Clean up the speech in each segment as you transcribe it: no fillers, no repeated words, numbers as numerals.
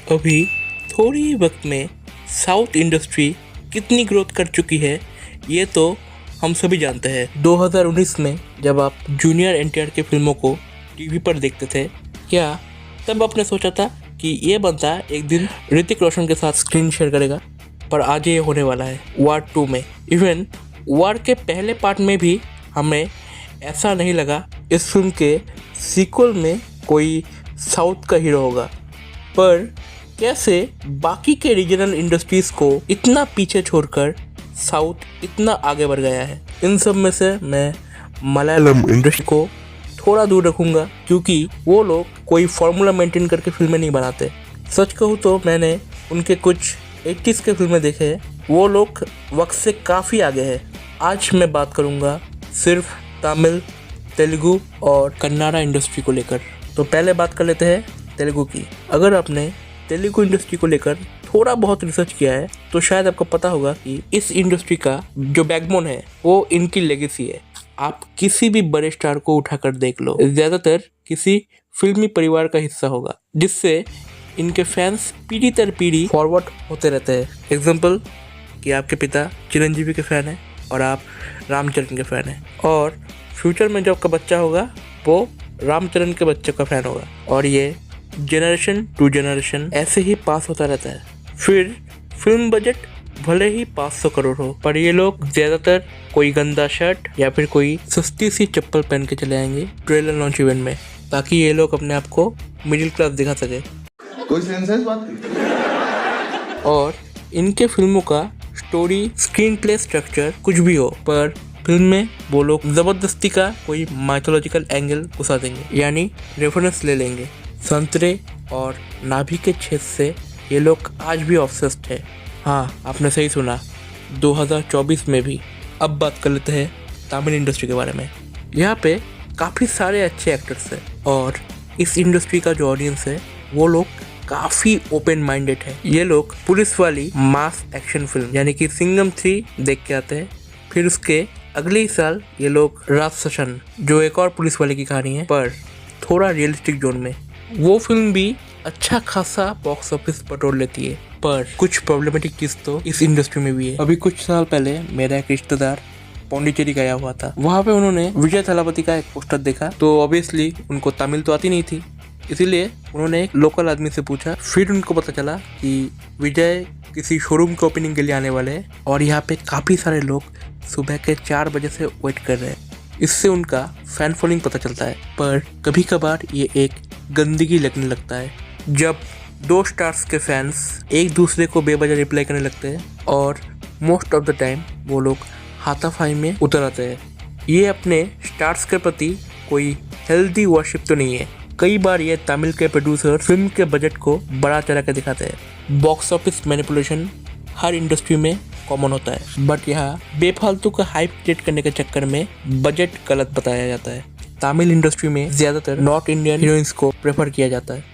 अभी थोड़ी ही वक्त में साउथ इंडस्ट्री कितनी ग्रोथ कर चुकी है ये तो हम सभी जानते हैं। 2019 में जब आप जूनियर एनटीआर की फिल्मों को टीवी पर देखते थे, क्या तब आपने सोचा था कि ये बंदा एक दिन ऋतिक रोशन के साथ स्क्रीन शेयर करेगा? पर आज ये होने वाला है वार 2 में। इवन वार के पहले पार्ट में भी हमें ऐसा नहीं लगा इस फिल्म के सीक्वल में कोई साउथ का हीरो होगा। पर कैसे बाकी के रीजनल इंडस्ट्रीज को इतना पीछे छोड़कर साउथ इतना आगे बढ़ गया है, इन सब में से मैं मलयालम इंडस्ट्री को थोड़ा दूर रखूंगा, क्योंकि वो लोग कोई फॉर्मूला मेंटेन करके फिल्में नहीं बनाते। सच कहूँ तो मैंने उनके कुछ 80s के फिल्में देखे हैं, वो लोग वक्त से काफ़ी आगे हैं। आज मैं बात करूँगा सिर्फ तमिल, तेलुगु और कन्नाडा इंडस्ट्री को लेकर। तो पहले बात कर लेते हैं तेलुगु की। अगर आपने तेलुगु इंडस्ट्री को लेकर थोड़ा बहुत रिसर्च किया है तो शायद आपको पता होगा कि इस इंडस्ट्री का जो बैकबोन है वो इनकी लेगेसी है। आप किसी भी बड़े स्टार को उठाकर देख लो, ज़्यादातर किसी फिल्मी परिवार का हिस्सा होगा, जिससे इनके फैंस पीढ़ी दर पीढ़ी फॉरवर्ड होते रहते हैं। एग्जाम्पल कि आपके पिता चिरंजीवी के फ़ैन हैं और आप रामचरण के फ़ैन हैं, और फ्यूचर में जो आपका बच्चा होगा वो रामचरण के बच्चे का फ़ैन होगा, और ये जनरेशन टू जनरेशन ऐसे ही पास होता रहता है। फिर फिल्म बजट भले ही 500 करोड़ हो, पर ये लोग ज़्यादातर कोई गंदा शर्ट या फिर कोई सस्ती सी चप्पल पहन के चले आएंगे ट्रेलर लॉन्च इवेंट में, ताकि ये लोग अपने आप को मिडिल क्लास दिखा सके। कोई सेंस है इस बात की? और इनके फिल्मों का स्टोरी, स्क्रीन प्ले स्ट्रक्चर कुछ भी हो, पर फिल्म में वो लोग ज़बरदस्ती का कोई माइथोलॉजिकल एंगल घुसा देंगे, यानी रेफरेंस ले लेंगे। संतरे और नाभि के छेद से ये लोग आज भी ऑब्सेस्ड है। हाँ, आपने सही सुना, 2024 में भी। अब बात कर लेते हैं तमिल इंडस्ट्री के बारे में। यहाँ पे काफ़ी सारे अच्छे एक्टर्स हैं, और इस इंडस्ट्री का जो ऑडियंस है वो लोग काफ़ी ओपन माइंडेड है। ये लोग पुलिस वाली मास एक्शन फिल्म यानी कि सिंघम 3 देख के आते हैं, फिर उसके अगले ही साल ये लोग राजससन, जो एक और पुलिस वाले की कहानी है पर थोड़ा रियलिस्टिक जोन में, वो फिल्म भी अच्छा खासा बॉक्स ऑफिस बटोर लेती है। पर कुछ प्रॉब्लमेटिक चीज़ तो इस इंडस्ट्री में भी है। अभी कुछ साल पहले मेरा एक रिश्तेदार पौंडीचेरी गया हुआ था, वहाँ पे उन्होंने विजय थालापति का एक पोस्टर देखा, तो ऑब्वियसली उनको तमिल तो आती नहीं थी, इसीलिए उन्होंने एक लोकल आदमी से पूछा। फिर उनको पता चला कि विजय किसी शोरूम के ओपनिंग के लिए आने वाले हैं, और यहाँ पे काफ़ी सारे लोग सुबह के 4 बजे से वेट कर रहे हैं। इससे उनका फैन फॉलोइंग पता चलता है। पर कभी कभार ये एक गंदगी लगने लगता है, जब 2 स्टार्स के फैंस एक दूसरे को बेवजह रिप्लाई करने लगते हैं, और मोस्ट ऑफ द टाइम वो लोग हाथापाई में उतर आते हैं। ये अपने स्टार्स के प्रति कोई हेल्दी वर्शिप तो नहीं है। कई बार ये तमिल के प्रोड्यूसर फिल्म के बजट को बढ़ा चढ़ा के दिखाते हैं। बॉक्स ऑफिस मैनिपुलेशन हर इंडस्ट्री में कॉमन होता है, बट यहाँ बेफालतू का हाइप क्रिएट करने के चक्कर में बजट गलत बताया जाता है। तमिल इंडस्ट्री में ज़्यादातर नॉर्थ इंडियन हीरोइंस को प्रेफर किया जाता है।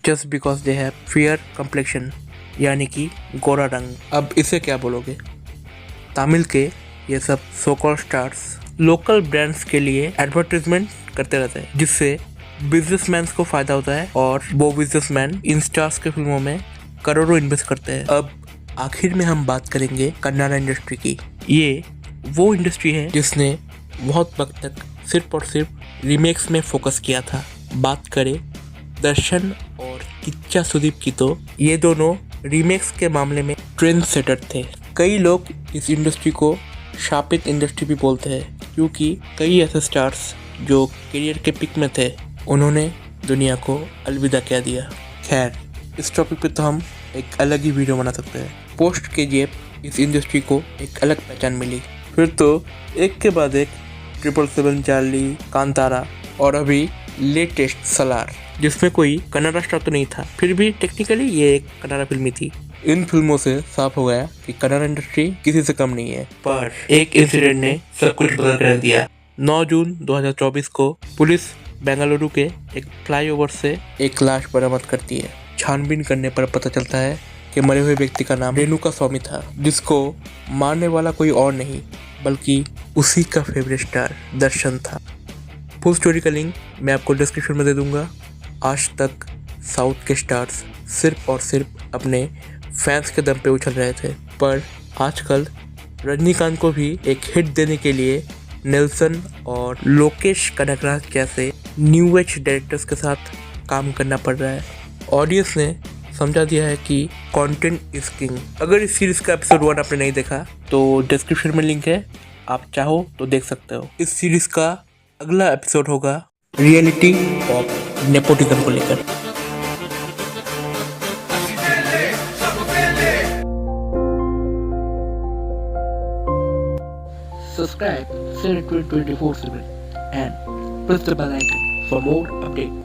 Just because they have fair complexion, यानी कि गोरा रंग। अब इसे क्या बोलोगे? तमिल के ये सब so called stars local brands के लिए एडवर्टाइजमेंट करते रहते हैं, जिससे बिजनेसमैन को फायदा होता है, और वो बिजनेसमैन इन स्टार्स के फिल्मों में करोड़ों इन्वेस्ट करते हैं। अब आखिर में हम बात करेंगे कन्नाडा इंडस्ट्री की। ये वो इंडस्ट्री है जिसने बहुत वक्त तक सिर्फ और सिर्फ रीमेक्स में फोकस किया था। बात करें दर्शन और किच्चा सुदीप की, तो ये दोनों रीमेक्स के मामले में ट्रेंड सेटर थे। कई लोग इस इंडस्ट्री को शापित इंडस्ट्री भी बोलते हैं, क्योंकि कई ऐसे स्टार्स जो करियर के पिक में थे उन्होंने दुनिया को अलविदा कह दिया। खैर, इस टॉपिक पे तो हम एक अलग ही वीडियो बना सकते हैं। पोस्ट KGF इस इंडस्ट्री को एक अलग पहचान मिली, फिर तो एक के बाद एक 777 चार्ली, कांतारा, और अभी लेटेस्ट सलार, जिसमें कोई कन्नड़ा स्टार तो नहीं था, फिर भी टेक्निकली ये एक कन्नड़ा फिल्म थी। इन फिल्मों से साफ हो गया कि कन्नड़ा इंडस्ट्री किसी से कम नहीं है। पर एक इंसिडेंट ने सब कुछ बदल कर दिया। 9 जून 2024 को पुलिस बेंगलुरु के एक फ्लाईओवर से एक लाश बरामद करती है। छानबीन करने पर पता चलता है कि मरे हुए व्यक्ति का नाम रेणुका स्वामी था, जिसको मारने वाला कोई और नहीं बल्कि उसी का फेवरेट स्टार दर्शन था। फुल स्टोरी का लिंक मैं आपको डिस्क्रिप्शन में दे दूंगा। आज तक साउथ के स्टार्स सिर्फ और सिर्फ अपने फैंस के दम पे उछल रहे थे, पर आजकल रजनीकांत को भी एक हिट देने के लिए नेल्सन और लोकेश कनगराज जैसे न्यू एज डायरेक्टर्स के साथ काम करना पड़ रहा है। ऑडियंस ने समझा दिया है कि कंटेंट इज किंग। अगर इस सीरीज का एपिसोड 1 आपने नहीं देखा तो डिस्क्रिप्शन में लिंक है, आप चाहो तो देख सकते हो। इस सीरीज का अगला एपिसोड होगा रियलिटी ऑफ नेपोटिज्म को लेकर। Subscribe Cine 24/7 and press the bell icon for more updates.